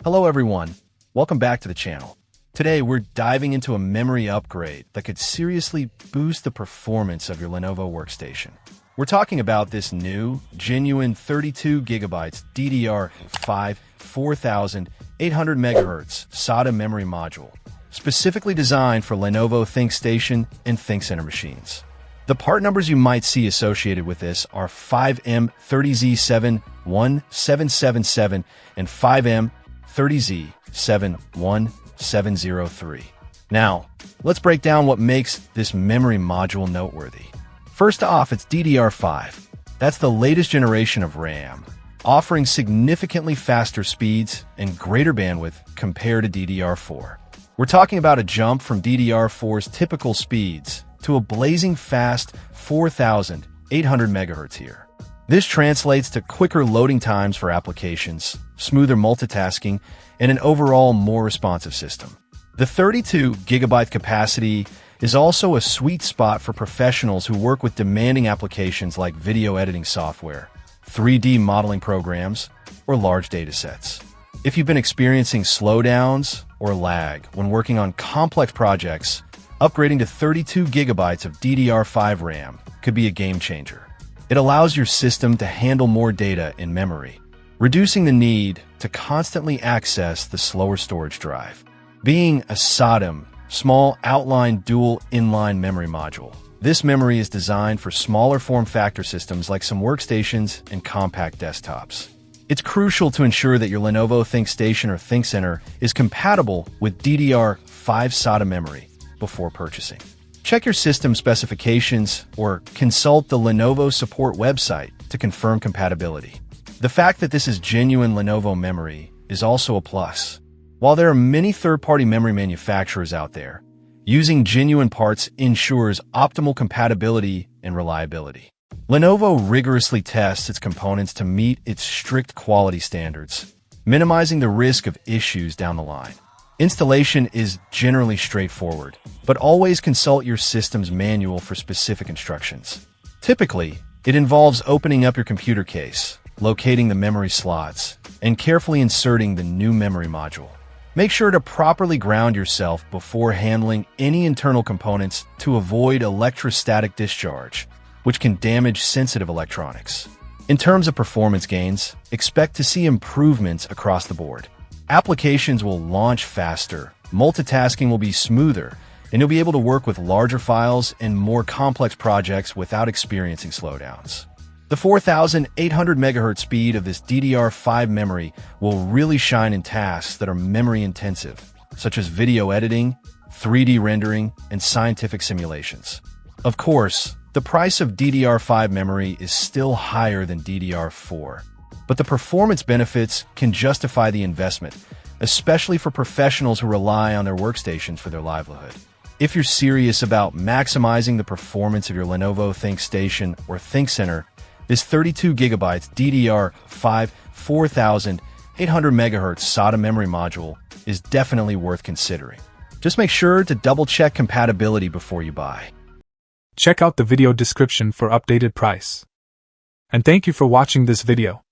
Hello everyone, welcome back to the channel. Today we're diving into a memory upgrade that could seriously boost the performance of your Lenovo workstation. We're talking about this new, genuine 32GB DDR5 4800MHz SODIMM memory module, specifically designed for Lenovo ThinkStation and ThinkCenter machines. The part numbers you might see associated with this are 5M30Z71777 and 5M30Z71703. Now, let's break down what makes this memory module noteworthy. First off, it's DDR5. That's the latest generation of RAM, offering significantly faster speeds and greater bandwidth compared to DDR4. We're talking about a jump from DDR4's typical speeds to a blazing fast 4800 MHz here. This translates to quicker loading times for applications, smoother multitasking, and an overall more responsive system. The 32GB capacity is also a sweet spot for professionals who work with demanding applications like video editing software, 3D modeling programs, or large datasets. If you've been experiencing slowdowns or lag when working on complex projects, upgrading to 32GB of DDR5 RAM could be a game changer. It allows your system to handle more data in memory, reducing the need to constantly access the slower storage drive. Being a SODIMM, small outline dual inline memory module, this memory is designed for smaller form factor systems like some workstations and compact desktops. It's crucial to ensure that your Lenovo ThinkStation or ThinkCenter is compatible with DDR5 SODIMM memory before purchasing. Check your system specifications or consult the Lenovo support website to confirm compatibility. The fact that this is genuine Lenovo memory is also a plus. While there are many third-party memory manufacturers out there, using genuine parts ensures optimal compatibility and reliability. Lenovo rigorously tests its components to meet its strict quality standards, minimizing the risk of issues down the line. Installation is generally straightforward, but always consult your system's manual for specific instructions. Typically, it involves opening up your computer case, locating the memory slots, and carefully inserting the new memory module. Make sure to properly ground yourself before handling any internal components to avoid electrostatic discharge, which can damage sensitive electronics. In terms of performance gains, expect to see improvements across the board. Applications will launch faster, multitasking will be smoother, and you'll be able to work with larger files and more complex projects without experiencing slowdowns. The 4800 MHz speed of this DDR5 memory will really shine in tasks that are memory intensive, such as video editing, 3D rendering, and scientific simulations. Of course, the price of DDR5 memory is still higher than DDR4, but the performance benefits can justify the investment, especially for professionals who rely on their workstations for their livelihood. If you're serious about maximizing the performance of your Lenovo ThinkStation or ThinkCenter, this 32GB DDR5 4800MHz SODIMM memory module is definitely worth considering. Just make sure to double-check compatibility before you buy. Check out the video description for updated price. And thank you for watching this video.